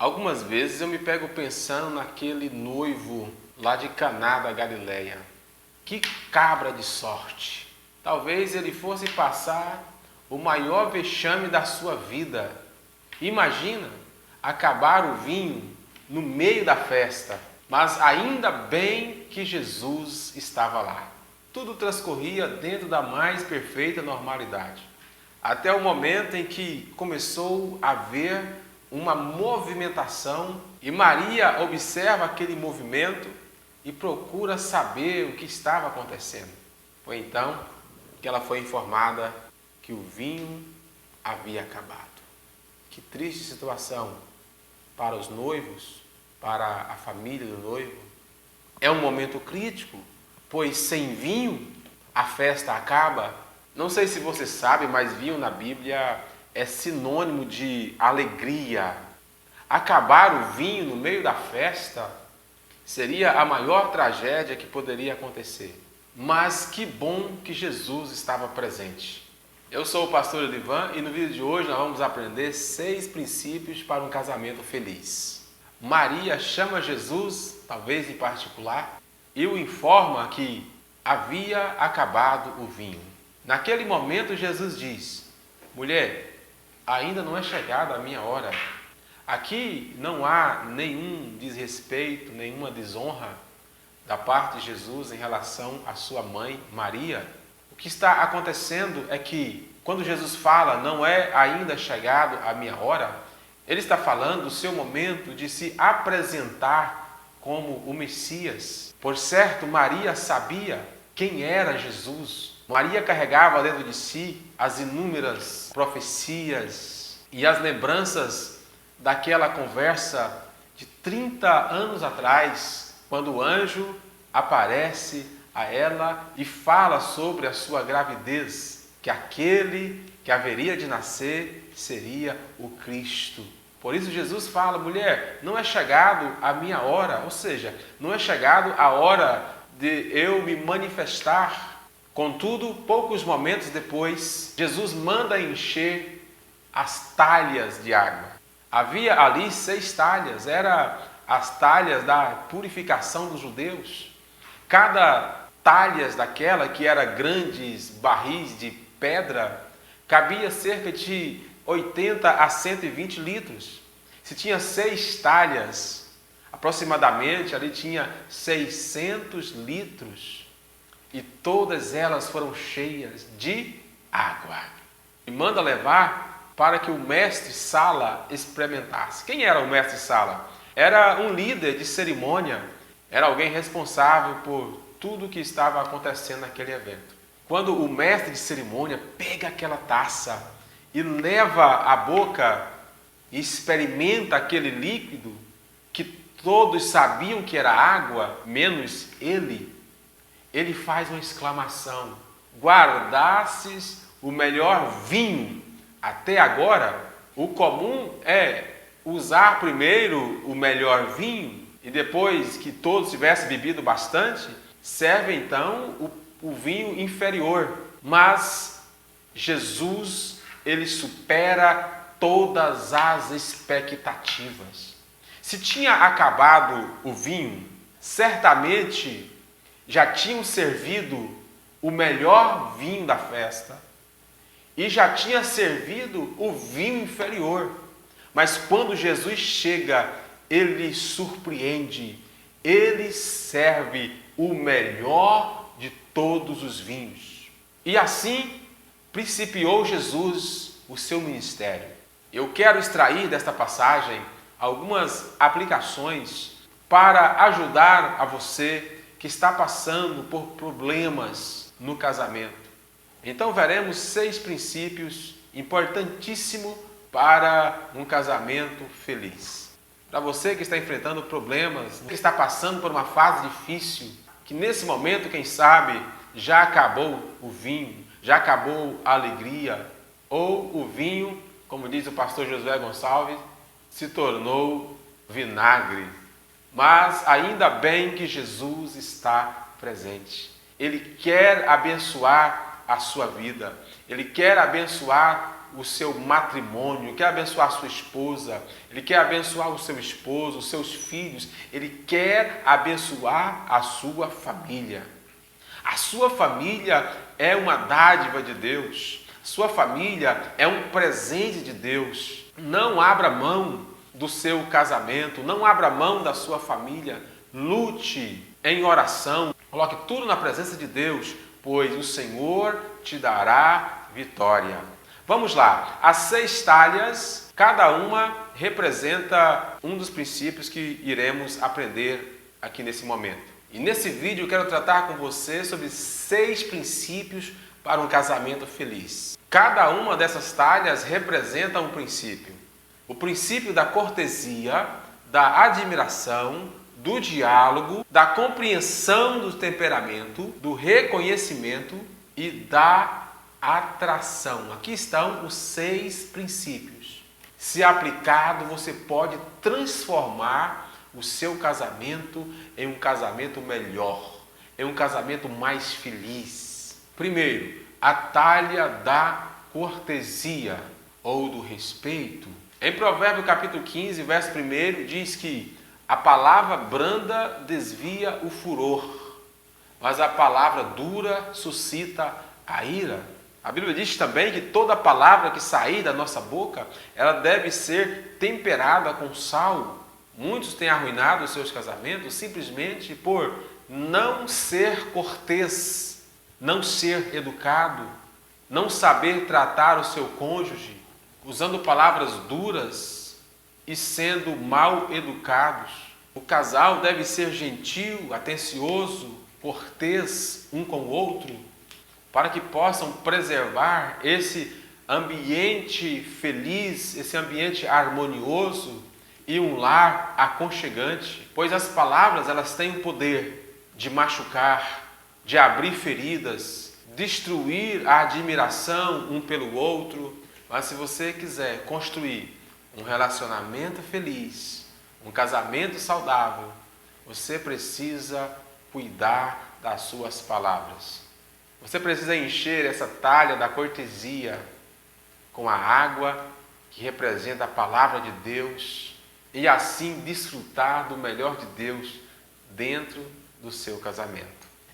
Algumas vezes eu me pego pensando naquele noivo lá de Caná da Galileia. Que cabra de sorte! Talvez ele fosse passar o maior vexame da sua vida. Imagina acabar o vinho no meio da festa, mas ainda bem que Jesus estava lá. Tudo transcorria dentro da mais perfeita normalidade, até o momento em que começou a haver uma movimentação e Maria observa aquele movimento e procura saber o que estava acontecendo. Foi então que ela foi informada que o vinho havia acabado. Que triste situação para os noivos, para a família do noivo. É um momento crítico, pois sem vinho a festa acaba. Não sei se você sabe, mas vinho na Bíblia é sinônimo de alegria. Acabar o vinho no meio da festa seria a maior tragédia que poderia acontecer. Mas que bom que Jesus estava presente. Eu sou o pastor Elivan e no vídeo de hoje nós vamos aprender 6 princípios para um casamento feliz. Maria chama Jesus, talvez em particular, e o informa que havia acabado o vinho. Naquele momento Jesus diz: mulher, ainda não é chegada a minha hora. Aqui não há nenhum desrespeito, nenhuma desonra da parte de Jesus em relação à sua mãe Maria. O que está acontecendo é que quando Jesus fala não é ainda chegado a minha hora, ele está falando do seu momento de se apresentar como o Messias. Por certo, Maria sabia quem era Jesus. Maria carregava dentro de si as inúmeras profecias e as lembranças daquela conversa de 30 anos atrás, quando o anjo aparece a ela e fala sobre a sua gravidez, que aquele que haveria de nascer seria o Cristo. Por isso Jesus fala: mulher, não é chegado a minha hora, ou seja, não é chegado a hora de eu me manifestar. Contudo, poucos momentos depois, Jesus manda encher as talhas de água. Havia ali 6 talhas, eram as talhas da purificação dos judeus. Cada talhas daquela, que eram grandes barris de pedra, cabia cerca de 80 a 120 litros. Se tinha 6 talhas, aproximadamente ali tinha 600 litros. E todas elas foram cheias de água. E manda levar para que o mestre Sala experimentasse. Quem era o mestre Sala? Era um líder de cerimônia, era alguém responsável por tudo o que estava acontecendo naquele evento. Quando o mestre de cerimônia pega aquela taça e leva à boca e experimenta aquele líquido que todos sabiam que era água, menos ele faz uma exclamação: guardastes o melhor vinho até agora? O comum é usar primeiro o melhor vinho e depois que todos tivessem bebido bastante, serve então o vinho inferior. Mas Jesus, ele supera todas as expectativas. Se tinha acabado o vinho, certamente já tinham servido o melhor vinho da festa e já tinha servido o vinho inferior. Mas quando Jesus chega, ele surpreende, ele serve o melhor de todos os vinhos. E assim principiou Jesus o seu ministério. Eu quero extrair desta passagem algumas aplicações para ajudar a você que está passando por problemas no casamento. Então veremos 6 princípios importantíssimos para um casamento feliz. Para você que está enfrentando problemas, que está passando por uma fase difícil, que nesse momento, quem sabe, já acabou o vinho, já acabou a alegria, ou o vinho, como diz o pastor Josué Gonçalves, se tornou vinagre. Mas ainda bem que Jesus está presente. Ele quer abençoar a sua vida. Ele quer abençoar o seu matrimônio, quer abençoar a sua esposa, ele quer abençoar o seu esposo, os seus filhos, ele quer abençoar a sua família. A sua família é uma dádiva de Deus, a sua família é um presente de Deus. Não abra mão do seu casamento, não abra mão da sua família, lute em oração, coloque tudo na presença de Deus, pois o Senhor te dará vitória. Vamos lá, as 6 talhas, cada uma representa um dos princípios que iremos aprender aqui nesse momento. E nesse vídeo eu quero tratar com você sobre 6 princípios para um casamento feliz. Cada uma dessas talhas representa um princípio. O princípio da cortesia, da admiração, do diálogo, da compreensão do temperamento, do reconhecimento e da atração. Aqui estão os 6 princípios. Se aplicado, você pode transformar o seu casamento em um casamento melhor, em um casamento mais feliz. Primeiro, a talha da cortesia ou do respeito. Em Provérbios capítulo 15, verso 1, diz que a palavra branda desvia o furor, mas a palavra dura suscita a ira. A Bíblia diz também que toda palavra que sair da nossa boca, ela deve ser temperada com sal. Muitos têm arruinado os seus casamentos simplesmente por não ser cortês, não ser educado, não saber tratar o seu cônjuge, usando palavras duras e sendo mal educados. O casal deve ser gentil, atencioso, cortês um com o outro, para que possam preservar esse ambiente feliz, esse ambiente harmonioso e um lar aconchegante, pois as palavras elas têm o poder de machucar, de abrir feridas, destruir a admiração um pelo outro. Mas se você quiser construir um relacionamento feliz, um casamento saudável, você precisa cuidar das suas palavras. Você precisa encher essa talha da cortesia com a água que representa a palavra de Deus e assim desfrutar do melhor de Deus dentro do seu casamento.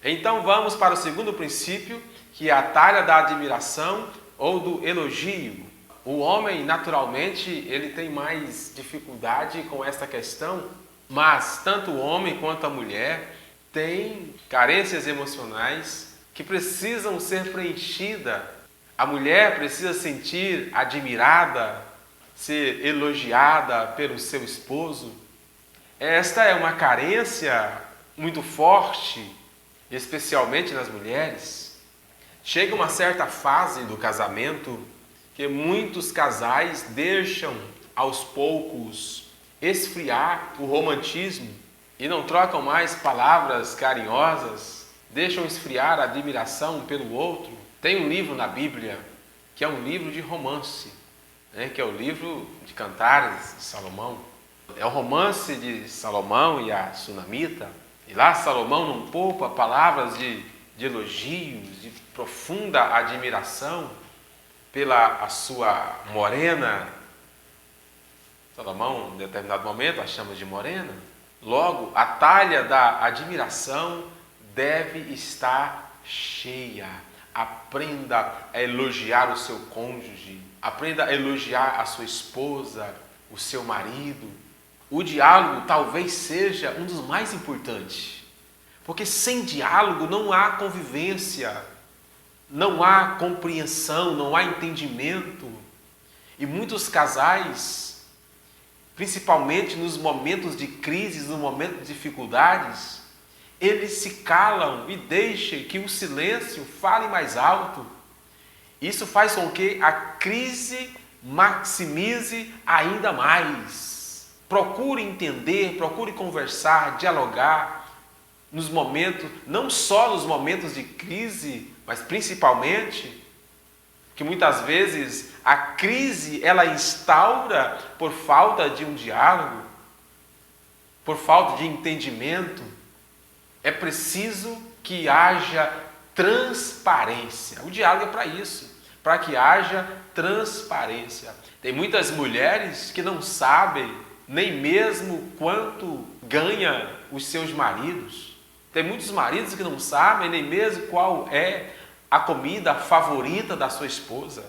Então vamos para o segundo princípio, que é a talha da admiração ou do elogio. O homem, naturalmente, ele tem mais dificuldade com esta questão, mas tanto o homem quanto a mulher têm carências emocionais que precisam ser preenchidas. A mulher precisa sentir admirada, ser elogiada pelo seu esposo. Esta é uma carência muito forte, especialmente nas mulheres. Chega uma certa fase do casamento que muitos casais deixam aos poucos esfriar o romantismo e não trocam mais palavras carinhosas, deixam esfriar a admiração um pelo outro. Tem um livro na Bíblia que é um livro de romance, que é o livro de Cantares de Salomão. É o romance de Salomão e a Sunamita. E lá Salomão não poupa palavras de elogios, de profunda admiração pela a sua morena. Salomão, em determinado momento, a chama de morena. Logo, a talha da admiração deve estar cheia. Aprenda a elogiar o seu cônjuge, aprenda a elogiar a sua esposa, o seu marido. O diálogo talvez seja um dos mais importantes, porque sem diálogo não há convivência, não há compreensão, não há entendimento. E muitos casais, principalmente nos momentos de crise, nos momentos de dificuldades, eles se calam e deixam que o silêncio fale mais alto. Isso faz com que a crise maximize ainda mais. Procure entender, procure conversar, dialogar nos momentos, não só nos momentos de crise, mas principalmente, que muitas vezes a crise ela instaura por falta de um diálogo, por falta de entendimento. É preciso que haja transparência. O diálogo é para isso, para que haja transparência. Tem muitas mulheres que não sabem nem mesmo quanto ganha os seus maridos. Tem muitos maridos que não sabem nem mesmo qual é a comida favorita da sua esposa.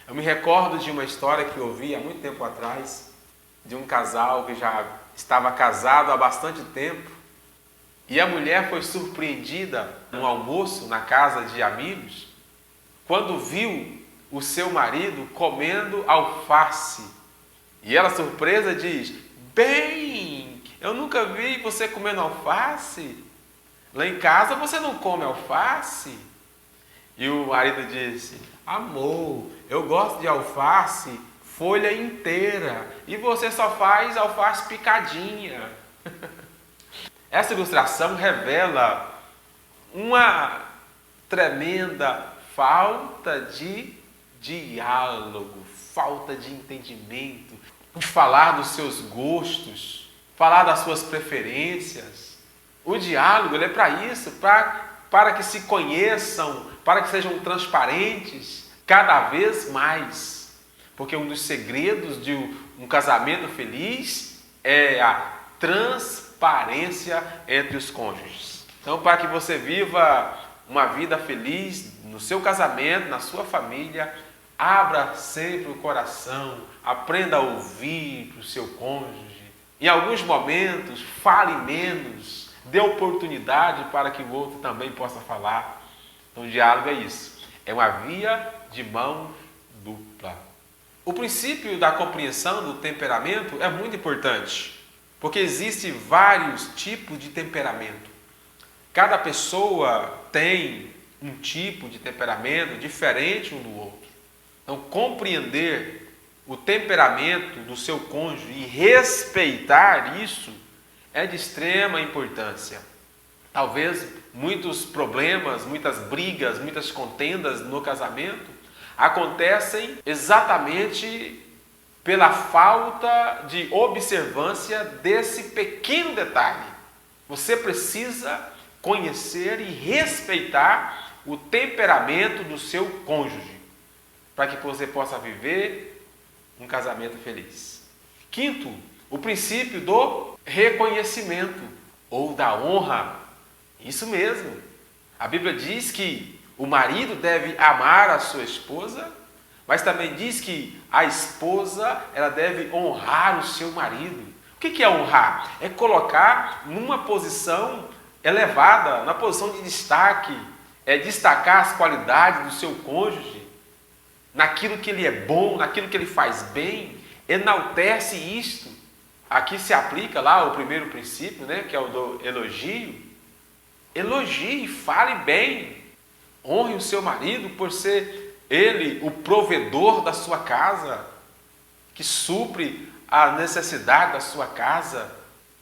Eu me recordo de uma história que eu ouvi há muito tempo atrás, de um casal que já estava casado há bastante tempo, e a mulher foi surpreendida num almoço na casa de amigos, quando viu o seu marido comendo alface. E ela, surpresa, diz: "Bem, eu nunca vi você comendo alface. Lá em casa você não come alface." E o marido disse: "Amor, eu gosto de alface folha inteira e você só faz alface picadinha." Essa ilustração revela uma tremenda falta de diálogo, falta de entendimento, de falar dos seus gostos, falar das suas preferências. O diálogo ele é para isso, para que se conheçam, para que sejam transparentes cada vez mais. Porque um dos segredos de um casamento feliz é a transparência entre os cônjuges. Então, para que você viva uma vida feliz no seu casamento, na sua família, abra sempre o coração, aprenda a ouvir para o seu cônjuge. Em alguns momentos, fale menos, dê oportunidade para que o outro também possa falar. Então, o diálogo é isso, é uma via de mão dupla. O princípio da compreensão do temperamento é muito importante, porque existem vários tipos de temperamento. Cada pessoa tem um tipo de temperamento diferente um do outro. Então, compreender o temperamento do seu cônjuge e respeitar isso é de extrema importância. Talvez muitos problemas, muitas brigas, muitas contendas no casamento acontecem exatamente pela falta de observância desse pequeno detalhe. Você precisa conhecer e respeitar o temperamento do seu cônjuge, para que você possa viver um casamento feliz. Quinto, o princípio do reconhecimento ou da honra. Isso mesmo. A Bíblia diz que o marido deve amar a sua esposa, mas também diz que a esposa ela deve honrar o seu marido. O que é honrar? É colocar numa posição elevada, na posição de destaque, é destacar as qualidades do seu cônjuge, naquilo que ele é bom, naquilo que ele faz bem, enaltece isto. Aqui se aplica lá o primeiro princípio, né, que é o do elogio. Elogie, fale bem, honre o seu marido por ser ele o provedor da sua casa, que supre a necessidade da sua casa,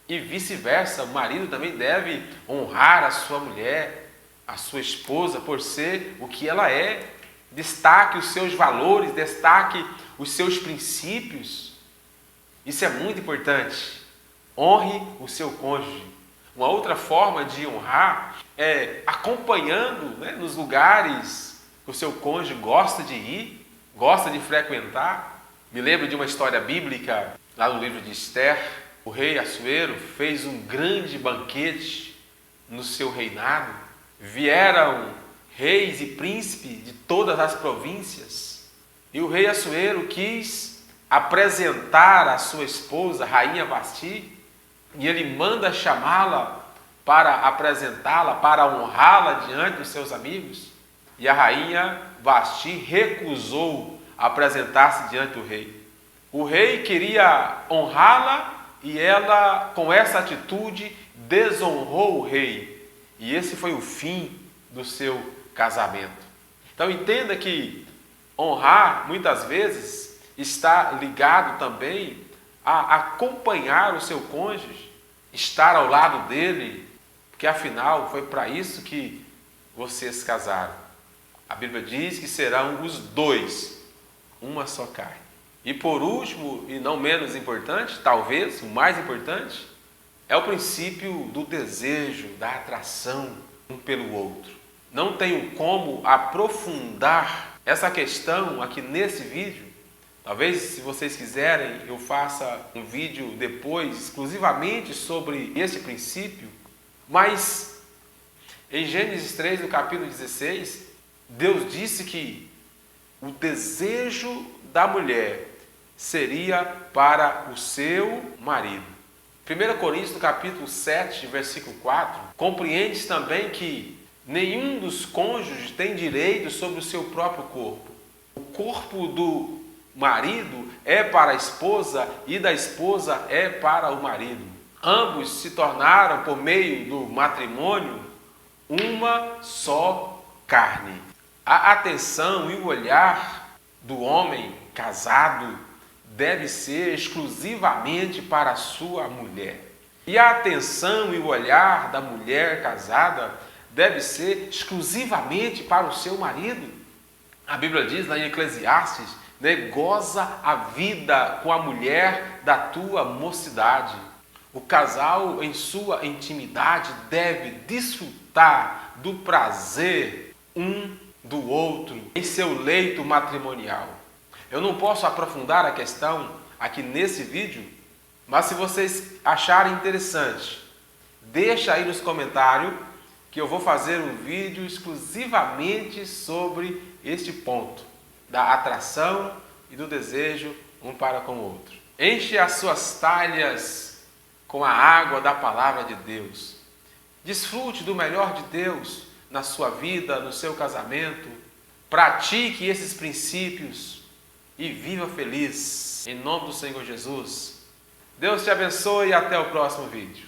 e vice-versa. O marido também deve honrar a sua mulher, a sua esposa, por ser o que ela é. Destaque os seus valores, destaque os seus princípios. Isso é muito importante. Honre o seu cônjuge. Uma outra forma de honrar é acompanhando, né, nos lugares que o seu cônjuge gosta de ir, gosta de frequentar. Me lembro de uma história bíblica, lá no livro de Esther. O rei Assuero fez um grande banquete no seu reinado. Vieram reis e príncipes de todas as províncias. E o rei Assuero quis apresentar a sua esposa, a rainha Vasti, e ele manda chamá-la para apresentá-la, para honrá-la diante dos seus amigos. E a rainha Vasti recusou apresentar-se diante do rei. O rei queria honrá-la e ela, com essa atitude, desonrou o rei. E esse foi o fim do seu casamento. Então entenda que honrar, muitas vezes, está ligado também a acompanhar o seu cônjuge, estar ao lado dele, porque afinal foi para isso que vocês casaram. A Bíblia diz que serão os dois uma só carne. E por último, e não menos importante, talvez o mais importante, é o princípio do desejo, da atração um pelo outro. Não tenho como aprofundar essa questão aqui nesse vídeo. Talvez, se vocês quiserem, eu faça um vídeo depois exclusivamente sobre esse princípio. Mas em Gênesis 3, no capítulo 16, Deus disse que o desejo da mulher seria para o seu marido. 1 Coríntios, no capítulo 7, versículo 4, compreende também que nenhum dos cônjuges tem direito sobre o seu próprio corpo. O corpo do marido é para a esposa e da esposa é para o marido. Ambos se tornaram, por meio do matrimônio, uma só carne. A atenção e o olhar do homem casado deve ser exclusivamente para a sua mulher. E a atenção e o olhar da mulher casada deve ser exclusivamente para o seu marido. A Bíblia diz lá em Eclesiastes, goza a vida com a mulher da tua mocidade. O casal, em sua intimidade, deve desfrutar do prazer um do outro em seu leito matrimonial. Eu não posso aprofundar a questão aqui nesse vídeo, mas se vocês acharem interessante, deixa aí nos comentários que eu vou fazer um vídeo exclusivamente sobre este ponto da atração e do desejo um para com o outro. Enche as suas talhas com a água da palavra de Deus. Desfrute do melhor de Deus na sua vida, no seu casamento. Pratique esses princípios e viva feliz. Em nome do Senhor Jesus. Deus te abençoe e até o próximo vídeo.